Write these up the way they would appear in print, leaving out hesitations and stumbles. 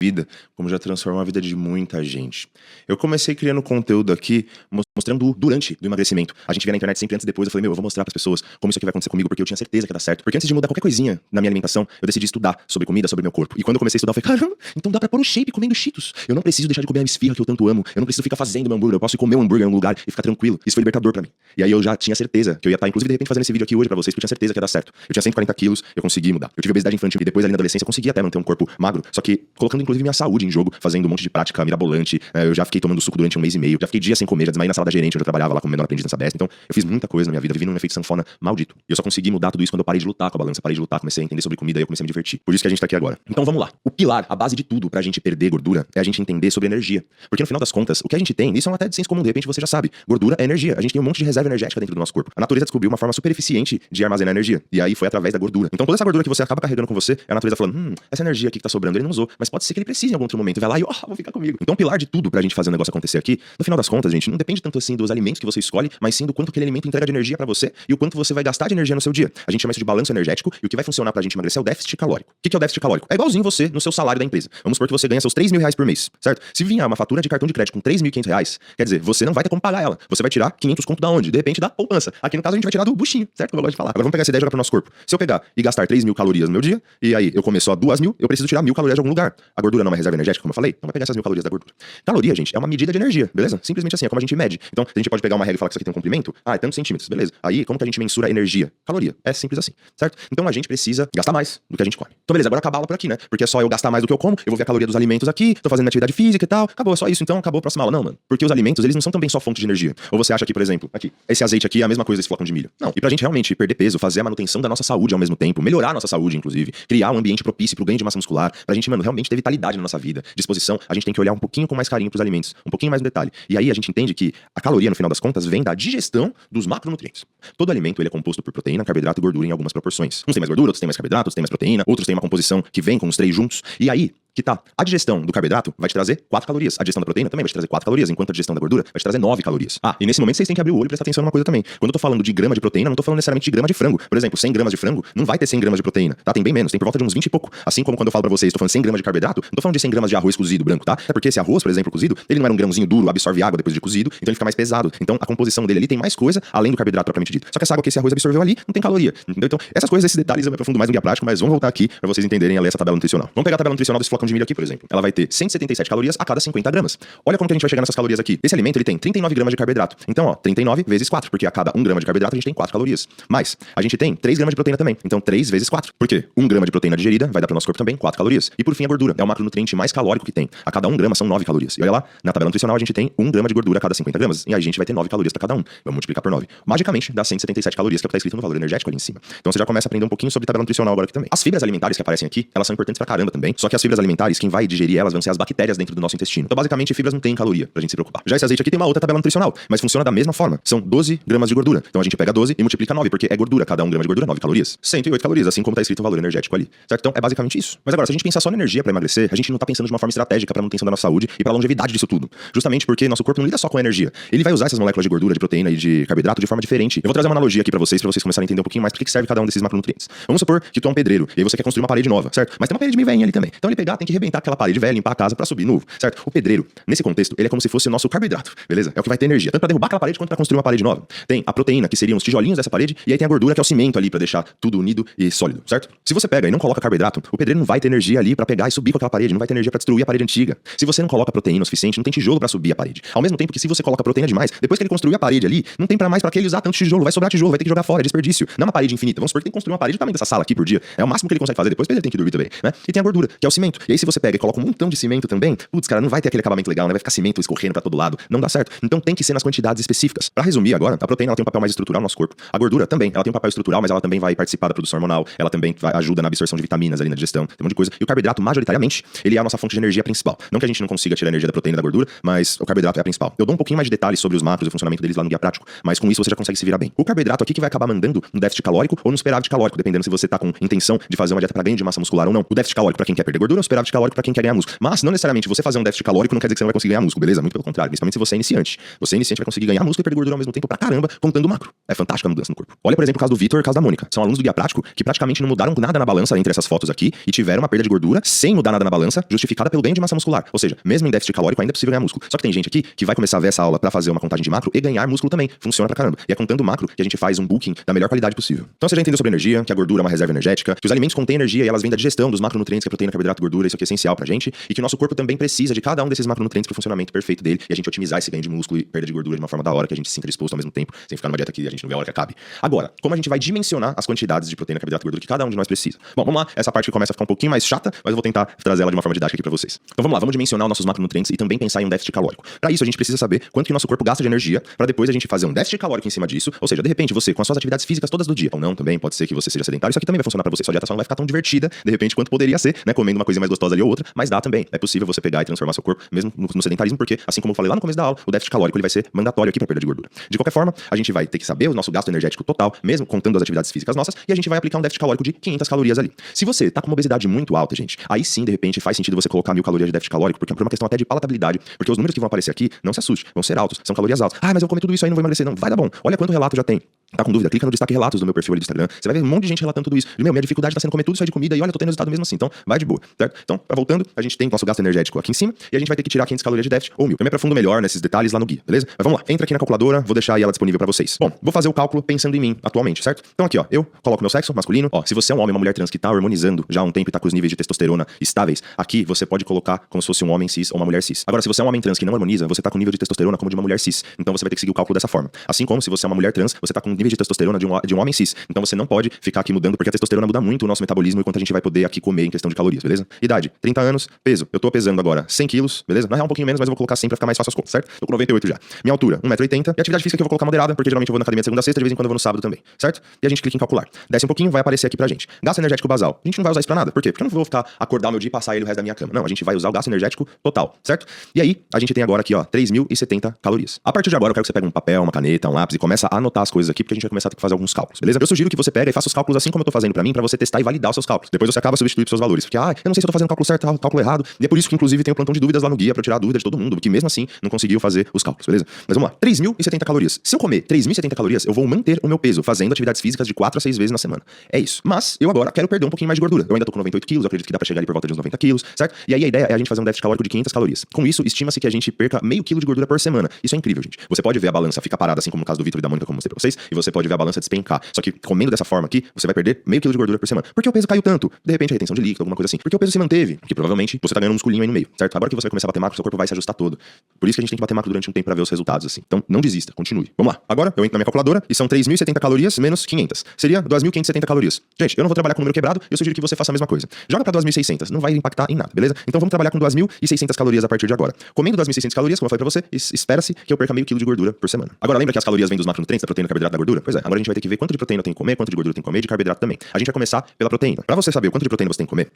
vida, como já transformou a vida de muita gente. Eu comecei criando conteúdo aqui, mostrando durante o emagrecimento. A gente via na internet sempre antes e depois, eu falei, eu vou mostrar pras pessoas como isso aqui vai acontecer comigo, porque eu tinha certeza que ia dar certo. Porque antes de mudar qualquer coisinha na minha alimentação, eu decidi estudar sobre comida, sobre meu corpo. E quando eu comecei a estudar, eu falei, caramba, então dá pra pôr um shape comendo Cheetos. Eu não preciso deixar de comer a esfirra que eu tanto amo. Eu não preciso ficar fazendo meu hambúrguer, eu posso ir comer um hambúrguer em um lugar e ficar tranquilo. Isso foi libertador pra mim. E aí eu já tinha certeza que eu ia estar, inclusive, de repente, fazendo esse vídeo aqui hoje pra vocês, porque eu tinha certeza que ia dar certo. Eu tinha 140 quilos, eu consegui mudar. Eu tive obesidade infantil e depois ali na adolescência eu consegui até manter um corpo magro, só que colocando inclusive minha saúde em jogo, fazendo um monte de prática mirabolante. Eu já fiquei tomando suco durante um mês e meio, já fiquei dias sem comer, já desmaiei na sala da gerente onde eu trabalhava lá como menor aprendiz nessa Sabesp. Então eu fiz muita coisa na minha vida, vivi num efeito sanfona maldito. E eu só consegui mudar tudo isso quando eu parei de lutar com a balança, parei de lutar, comecei a entender sobre comida e eu comecei a me divertir. Por isso que a gente tá aqui agora. Então vamos lá. O pilar, a base de tudo pra gente perder gordura é a gente entender sobre energia. Porque no final das contas, o que a gente tem, isso é até de senso comum, de repente você já sabe. Gordura é energia. A gente tem um monte de reserva energética dentro do nosso corpo. A natureza descobriu uma forma super eficiente de armazenar energia. E aí foi através da gordura. Então toda essa gordura que você acaba carregando com você, é a natureza falando, essa energia aqui que tá sobrando, ele não usou, mas pode ser que ele precise em algum outro momento. E vai lá e, vou ficar comigo. Então o pilar de tudo pra gente fazer o negócio acontecer aqui, no final das contas, gente, não depende tanto assim dos alimentos que você escolhe, mas sim do quanto aquele alimento entrega de energia pra você e o quanto você vai gastar de energia no seu dia. A gente chama isso de balanço energético e o que vai funcionar pra gente emagrecer é o déficit calórico. O que é o déficit calórico? É igualzinho você no seu salário da empresa. Vamos supor que você ganha seus 3 mil reais por mês, certo? Se vier uma fatura de cartão de crédito com 3.500 reais, quer dizer, você não vai ter como pagar ela. Você vai tirar 500 conto da onde? De repente da poupança. Aqui no caso a gente vai tirar do buchinho, certo? Como eu gosto de falar. Agora vamos pegar essa ideia e jogar pro nosso corpo. Se eu pegar e gastar 3.000 calorias no meu dia, e aí eu comer só 2.000, eu preciso tirar 1.000 calorias de algum lugar. A gordura não é uma reserva energética, como eu falei? Então vai pegar essas 1.000 calorias da gordura. Caloria, gente, é uma medida de energia, beleza? Simplesmente assim, é como a gente mede. Então, a gente pode pegar uma regra e falar que isso aqui tem um comprimento, é tantos centímetros, beleza. Aí, como que a gente mensura energia? Caloria. É simples assim, certo? Então a gente precisa gastar mais do que a gente come. Então beleza, agora acaba a aula por aqui, né? Porque é só eu gastar mais do que eu como, eu vou ver a caloria dos alimentos aqui, tô fazendo minha atividade física e tal, acabou, é só isso, então acabou a próxima aula. Não, mano. Porque os alimentos, eles não são também só fonte de energia. Ou você acha que, por exemplo, aqui, esse azeite aqui é a mesma coisa desse flocão de milho. Não. E pra gente realmente perder peso, fazer a manutenção da nossa saúde ao mesmo tempo, melhorar a nossa saúde, inclusive, criar um ambiente propício pro ganho de massa muscular, pra gente, mano, realmente ter vitalidade na nossa vida, disposição, a gente tem que olhar um pouquinho com mais carinho pros alimentos, um pouquinho mais no detalhe. E aí a gente entende que a caloria, no final das contas, vem da digestão dos macronutrientes. Todo alimento, ele é composto por proteína, carboidrato e gordura em algumas proporções. Uns têm mais gordura, outros têm mais carboidrato, outros têm mais proteína, outros têm uma composição que vem com os três juntos. E aí que tá, a digestão do carboidrato vai te trazer 4 calorias. A digestão da proteína também vai te trazer 4 calorias, enquanto a digestão da gordura vai te trazer 9 calorias. E nesse momento vocês têm que abrir o olho e prestar atenção numa coisa também. Quando eu tô falando de grama de proteína, não tô falando necessariamente de grama de frango. Por exemplo, 100 gramas de frango não vai ter 100 gramas de proteína, tá? Tem bem menos, tem por volta de uns 20 e pouco. Assim como quando eu falo pra vocês, tô falando 100 gramas de carboidrato, não tô falando de 100 gramas de arroz cozido branco, tá? É porque esse arroz, por exemplo, cozido, ele não era um grãozinho duro, absorve água depois de cozido, então ele fica mais pesado. Então a composição dele ali tem mais coisa, além do carboidrato propriamente dito. Só que essa água que esse arroz absorveu ali, não tem caloria, entendeu? Então, essas coisas, esses detalhes eu me aprofundo mais no guia prático, mas vamos voltar aqui pra vocês entenderem a ler essa tabela nutricional. Vamos pegar a tabela nutricional desse flocão de milho aqui, por exemplo. Ela vai ter 177 calorias a cada 50 gramas. Olha como que a gente vai chegar nessas calorias aqui. Esse alimento, ele tem 39 gramas de carboidrato. Então, 39 vezes 4, porque a cada 1 grama de carboidrato a gente tem 4 calorias. Mas, a gente tem 3 gramas de proteína também. Então, 3 vezes 4. Por quê? 1 grama de proteína digerida vai dar pro nosso corpo também 4 calorias. E por fim, a gordura. É o macronutriente mais calórico que tem. A cada 1 grama são 9 calorias. E olha lá, na tabela nutricional a gente tem 1 grama de gordura a cada 50 gramas. E aí a gente vai ter 9 calorias pra cada um. Vamos multiplicar por 9. Magicamente, dá 177 calorias, que é o que tá escrito no valor energético ali em cima. Então, você já começa a aprender um pouquinho sobre tabela nutricional agora aqui também. As fibras alimentares que aparecem aqui, elas são importantes pra caramba também. Só que as fibras alimentares, quem vai digerir elas vão ser as bactérias dentro do nosso intestino. Então, basicamente, fibras não têm caloria pra gente se preocupar. Já esse azeite aqui tem uma outra tabela nutricional, mas funciona da mesma forma. São 12 gramas de gordura. Então a gente pega 12 e multiplica 9, porque é gordura. Cada 1 grama de gordura, 9 calorias. 108 calorias, assim como tá escrito o valor energético ali. Certo? Então é basicamente isso. Mas agora, se a gente pensar só na energia pra emagrecer, a gente não tá pensando de uma forma estratégica pra manutenção da nossa saúde e pra longevidade disso tudo. Justamente porque nosso corpo não lida só com a energia. Ele vai usar essas moléculas de gordura, de proteína e de carboidrato de forma diferente. Eu vou trazer uma analogia aqui pra vocês começarem a entender um pouquinho mais por que serve cada um desses macronutrientes. Vamos supor que tu é um pedreiro e aí você quer construir uma parede nova, certo? Mas tem uma parede meio velhinha ali também. Então ele tem que arrebentar aquela parede velha, limpar a casa pra subir novo, certo? O pedreiro, nesse contexto, ele é como se fosse o nosso carboidrato, beleza? É o que vai ter energia, tanto pra derrubar aquela parede quanto pra construir uma parede nova. Tem a proteína, que seriam os tijolinhos dessa parede, e aí tem a gordura, que é o cimento ali pra deixar tudo unido e sólido, certo? Se você pega e não coloca carboidrato, o pedreiro não vai ter energia ali pra pegar e subir com aquela parede, não vai ter energia pra destruir a parede antiga. Se você não coloca proteína o suficiente, não tem tijolo pra subir a parede. Ao mesmo tempo que se você coloca proteína demais, depois que ele construiu a parede ali, não tem mais pra que ele usar tanto tijolo, vai sobrar tijolo, vai ter que jogar fora, é desperdício. Não é uma parede infinita. Vamos supor que tem que construir uma parede do tamanho dessa sala aqui por dia. É o máximo que ele consegue fazer, depois ele tem que dormir também, né? E tem a gordura, que é o cimento. E aí se você pega e coloca um montão de cimento também, putz, cara, não vai ter aquele acabamento legal, né? Vai ficar cimento escorrendo pra todo lado. Não dá certo. Então tem que ser nas quantidades específicas. Pra resumir agora, a proteína ela tem um papel mais estrutural no nosso corpo. A gordura também, ela tem um papel estrutural, mas ela também vai participar da produção hormonal, ela também ajuda na absorção de vitaminas ali na digestão, tem um monte de coisa. E o carboidrato, majoritariamente, ele é a nossa fonte de energia principal. Não que a gente não consiga tirar energia da proteína e da gordura, mas o carboidrato é a principal. Eu dou um pouquinho mais de detalhes sobre os macros e o funcionamento deles lá no guia prático, mas com isso você já consegue se virar bem. O carboidrato aqui que vai acabar mandando no déficit calórico ou no superávit calórico, dependendo se você tá com intenção de fazer uma dieta para ganho de massa muscular ou não. O déficit calórico para quem quer perder gordura, o superávit superávit calórico pra quem quer ganhar músculo. Mas não necessariamente você fazer um déficit calórico não quer dizer que você não vai conseguir ganhar músculo, beleza? Muito pelo contrário, principalmente se você é iniciante. Você iniciante vai conseguir ganhar músculo e perder gordura ao mesmo tempo pra caramba, contando macro. É fantástica a mudança no corpo. Olha, por exemplo, o caso do Vitor e o caso da Mônica. São alunos do Guia Prático que praticamente não mudaram nada na balança entre essas fotos aqui e tiveram uma perda de gordura sem mudar nada na balança, justificada pelo ganho de massa muscular. Ou seja, mesmo em déficit calórico ainda é possível ganhar músculo. Só que tem gente aqui que vai começar a ver essa aula pra fazer uma contagem de macro e ganhar músculo também. Funciona pra caramba. E é contando macro que a gente faz um booking da melhor qualidade possível. Então você já entendeu sobre energia, que a gordura é uma reserva energética, que os alimentos contêm energia e elas vêm da digestão dos macronutrientes, que é proteína, carboidrato, gordura, isso aqui é essencial pra gente, e que o nosso corpo também precisa de cada um desses macronutrientes pro funcionamento perfeito dele e a gente otimizar esse ganho de músculo e perda de gordura de uma forma da hora, que a gente se sinta disposto ao mesmo tempo, sem ficar numa dieta que a gente não vê a hora que acabe. Agora, como a gente vai dimensionar as quantidades de proteína, carboidrato, gordura que cada um de nós precisa? Bom, vamos lá, essa parte que começa a ficar um pouquinho mais chata, mas eu vou tentar trazer ela de uma forma didática aqui pra vocês. Então vamos lá, vamos dimensionar os nossos macronutrientes e também pensar em um déficit calórico. Pra isso a gente precisa saber quanto que o nosso corpo gasta de energia, pra depois a gente fazer um déficit calórico em cima disso, ou seja, de repente você com as suas atividades físicas todas do dia, ou não, também pode ser que você seja sedentário, isso aqui também vai funcionar pra você, sua dieta só não vai ficar tão divertida, de repente, quanto poderia ser, né, comendo uma coisa mais gostosa ali ou outra, mas dá também, é possível você pegar e transformar seu corpo, mesmo no sedentarismo, porque, assim como eu falei lá no começo da aula, o déficit calórico ele vai ser mandatório aqui pra perda de gordura. De qualquer forma, a gente vai ter que saber o nosso gasto energético total, mesmo contando as atividades físicas nossas, e a gente vai aplicar um déficit calórico de 500 calorias ali. Se você tá com uma obesidade muito alta, gente, aí sim, de repente, faz sentido você colocar 1000 calorias de déficit calórico, porque é por uma questão até de palatabilidade, porque os números que vão aparecer aqui, não se assuste, vão ser altos, são calorias altas. Ah, mas eu vou comer tudo isso aí, não vou emagrecer, não. Vai dar bom. Olha quanto relato já tem. Tá com dúvida? Clica no destaque relatos do meu perfil ali do Instagram. Você vai ver um monte de gente relatando tudo isso. E, minha dificuldade tá sendo comer tudo isso aí de comida e olha, tô tendo resultado mesmo assim. Então, vai de boa, certo? Então, voltando, a gente tem nosso gasto energético aqui em cima e a gente vai ter que tirar 500 calorias de déficit ou 1000. Eu me aprofundo melhor nesses detalhes lá no guia, beleza? Mas vamos lá. Entra aqui na calculadora, vou deixar aí ela disponível pra vocês. Bom, vou fazer o cálculo pensando em mim atualmente, certo? Então aqui, ó, eu coloco meu sexo masculino. Ó, se você é um homem, uma mulher trans que tá hormonizando já há um tempo e tá com os níveis de testosterona estáveis, aqui você pode colocar como se fosse um homem cis ou uma mulher cis. Agora, se você é um homem trans que não hormoniza, você tá com nível de testosterona como de uma mulher cis. Então você vai ter que seguir o cálculo dessa forma. Assim como se você é uma mulher trans, você tá com nível de testosterona de um homem cis. Então você não pode ficar aqui mudando, porque a testosterona muda muito o nosso metabolismo e quanto a gente vai poder aqui comer em questão de calorias, beleza? Idade, 30 anos, peso. Eu tô pesando agora 100 quilos, beleza? Na real um pouquinho menos, mas eu vou colocar 100 pra ficar mais fácil as contas, certo? Tô com 98 já. Minha altura, 1,80 m. E atividade física que eu vou colocar moderada, porque geralmente eu vou na academia de segunda a sexta, de vez em quando eu vou no sábado também, certo? E a gente clica em calcular. Desce um pouquinho, vai aparecer aqui pra gente. Gasto energético basal. A gente não vai usar isso pra nada. Por quê? Porque eu não vou ficar acordar o meu dia e passar ele o resto da minha cama. Não, a gente vai usar o gasto energético total, certo? E aí, a gente tem agora aqui, ó, 3.070 calorias. A partir de agora, eu quero que você pegue um papel, uma caneta, um lápis e começa a anotar as coisas aqui, porque a gente vai começar a ter que fazer alguns cálculos, beleza? Eu sugiro que você pega e faça os cálculos assim como eu tô fazendo pra mim, pra você testar e validar os seus cálculos. Depois você acaba substituindo os seus valores. Porque, eu não sei se eu tô fazendo o cálculo certo, o cálculo errado. E é por isso que, inclusive, tem um plantão de dúvidas lá no guia pra eu tirar a dúvida de todo mundo, que mesmo assim não conseguiu fazer os cálculos, beleza? Mas vamos lá. 3.070 calorias. Se eu comer 3.070 calorias, eu vou manter o meu peso fazendo atividades físicas de 4 a 6 vezes na semana. É isso. Mas eu agora quero perder um pouquinho mais de gordura. Eu ainda tô com 98 quilos, acredito que dá pra chegar ali por volta de uns 90 quilos, certo? E aí a ideia é a gente fazer um déficit calórico de 500 calorias. Com isso, estima-se que a gente perca meio quilo de gordura por semana. Isso é incrível, gente. Você pode ver a balança ficar parada, assim como no caso do Vitor e da Mônica, como eu mostrei pra vocês, e você pode ver a balança despencar. Só que comendo dessa forma aqui, você vai perder meio quilo de gordura por semana. Por que o peso caiu tanto? De repente a retenção de líquido, alguma coisa assim. Porque o peso se manteve. Porque provavelmente você tá ganhando um musculinho aí no meio, certo? Agora que você vai começar a bater macro, seu corpo vai se ajustar todo. Por isso que a gente tem que bater macro durante um tempo pra ver os resultados, assim. Então não desista, continue. Vamos lá. Agora eu entro na minha calculadora e são 3.070 calorias menos 500. Seria 2.570 calorias. Gente, eu não vou trabalhar com número quebrado, eu sugiro que você faça a mesma coisa. Joga pra 2.600, não vai impactar em nada, beleza? Então vamos trabalhar com 2.600 calorias a partir de agora. Comendo 2.600 calorias, como eu falei pra você, espera-se que eu perca meio quilo de gordura por semana. Agora lembra que as calorias vêm dos macronutrientes, da proteína, carboidrato, da gordura? Pois é, agora a gente vai ter que ver quanto de proteína eu tenho que comer, quanto de gordura eu tenho que comer e de carboidrato também. A gente vai começar pela proteína. Pra você saber o quanto de proteína você tem que comer,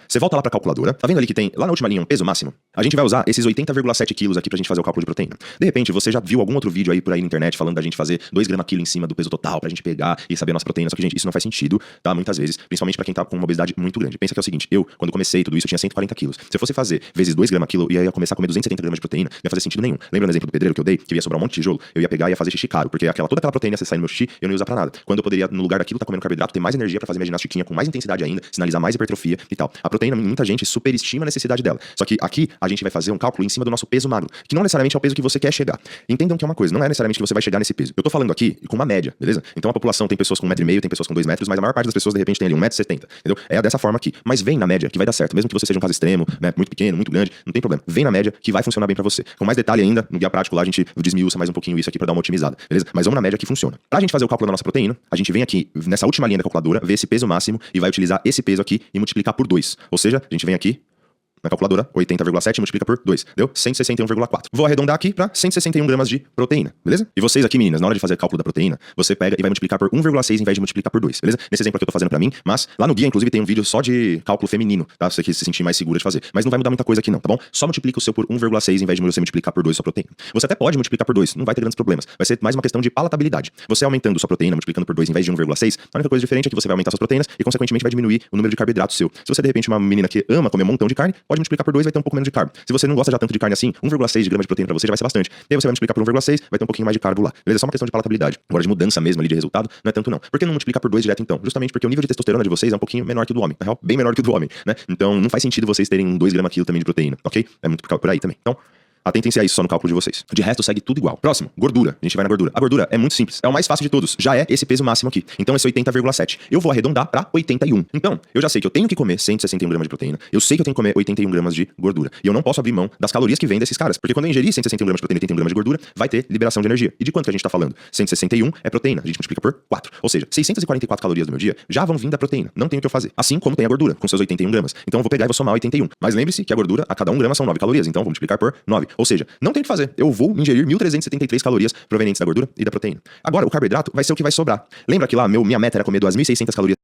você volta lá pra calculadora, tá vendo ali que tem lá na última linha um peso máximo? A gente vai usar esses 80,7 quilos aqui pra gente fazer o cálculo de proteína. De repente, você já viu algum outro vídeo aí por aí na internet falando da gente fazer 2 gramas quilo em cima do peso total pra gente pegar e saber a nossa proteína. Só que, gente, isso não faz sentido, tá? Muitas vezes, principalmente pra quem tá com uma obesidade muito grande. Pensa que é o seguinte, eu, quando comecei tudo isso, eu tinha 140 quilos. Se eu fosse fazer vezes 2 gramas quilo e aí ia começar a comer 270 gramas de proteína, não ia fazer sentido nenhum. Lembra no exemplo do pedreiro que eu dei, que ia sobrar um monte de tijolo? Eu ia pegar e ia fazer xixi caro, porque toda aquela proteína ia sair no meu xixi, eu não ia usar pra nada. Quando eu poderia, no lugar daquilo, tá comendo carboidrato, ter mais energia pra fazer minha ginastiquinha com mais intensidade ainda, sinalizar mais hipertrofia e tal. A proteína, muita gente superestima a necessidade dela. Só que aqui a gente vai fazer um cálculo em cima do nosso peso magro, que não necessariamente é o peso que você quer chegar. Entendam que é uma coisa, não é necessariamente que você vai chegar nesse peso. Eu tô falando aqui com uma média, beleza? Então a população tem pessoas com 1,5 m, tem pessoas com 2 metros, mas a maior parte das pessoas de repente tem ali 1,70 m, entendeu? É dessa forma aqui. Mas vem na média que vai dar certo, mesmo que você seja um caso extremo, né, muito pequeno, muito grande, não tem problema. Vem na média que vai funcionar bem pra você. Com mais detalhe ainda, no guia prático lá a gente desmiuça mais um pouquinho isso aqui pra dar uma otimizada, beleza? Mas vamos na média que funciona. Pra gente fazer o cálculo da nossa proteína, a gente vem aqui nessa última linha da calculadora, ver esse peso máximo e vai utilizar esse peso aqui e multiplicar por 2. Ou seja, a gente vem aqui Na calculadora, 80,7 multiplica por 2, deu 161,4. Vou arredondar aqui para 161 gramas de proteína, beleza? E vocês aqui, meninas, na hora de fazer o cálculo da proteína, você pega e vai multiplicar por 1,6 em vez de multiplicar por 2, beleza? Nesse exemplo aqui eu tô fazendo pra mim, mas lá no guia, inclusive, tem um vídeo só de cálculo feminino, tá? Se você quer se sentir mais segura de fazer. Mas não vai mudar muita coisa aqui não, tá bom? Só multiplica o seu por 1,6 em vez de você multiplicar por 2 sua proteína. Você até pode multiplicar por 2, não vai ter grandes problemas. Vai ser mais uma questão de palatabilidade. Você aumentando sua proteína, multiplicando por 2 em vez de 1,6, a única coisa diferente é que você vai aumentar suas proteínas e, consequentemente, vai diminuir o número de carboidratos seu. Se você, de repente, é uma menina que ama comer um montão de carne, pode multiplicar por 2, vai ter um pouco menos de carbo. Se você não gosta já tanto de carne assim, 1,6 de grama de proteína pra você já vai ser bastante. E aí você vai multiplicar por 1,6, vai ter um pouquinho mais de carbo lá. Beleza? É só uma questão de palatabilidade. Agora, de mudança mesmo ali de resultado, não é tanto não. Por que não multiplicar por 2 direto então? Justamente porque o nível de testosterona de vocês é um pouquinho menor que o do homem. Na real, bem menor que o do homem, né? Então, não faz sentido vocês terem 2 gramas quilo também de proteína, ok? É muito por aí também. Então, atentem-se a isso só no cálculo de vocês. De resto, segue tudo igual. Próximo, gordura. A gente vai na gordura. A gordura é muito simples. É o mais fácil de todos. Já é esse peso máximo aqui. Então, esse 80,7. Eu vou arredondar pra 81. Então, eu já sei que eu tenho que comer 161 gramas de proteína. Eu sei que eu tenho que comer 81 gramas de gordura. E eu não posso abrir mão das calorias que vêm desses caras. Porque quando eu ingerir 161 gramas de proteína e 81 gramas de gordura, vai ter liberação de energia. E de quanto que a gente tá falando? 161 é proteína. A gente multiplica por 4. Ou seja, 644 calorias do meu dia já vão vir da proteína. Não tem o que eu fazer. Assim como tem a gordura, com seus 81 gramas. Então, eu vou pegar e vou somar 81. Mas lembre-se que a gordura, a cada 1 grama são 9 calorias. Então, vou multiplicar por 9. Ou seja, não tem o que fazer. Eu vou ingerir 1.373 calorias provenientes da gordura e da proteína. Agora, o carboidrato vai ser o que vai sobrar. Lembra que lá minha meta era comer 2.600 calorias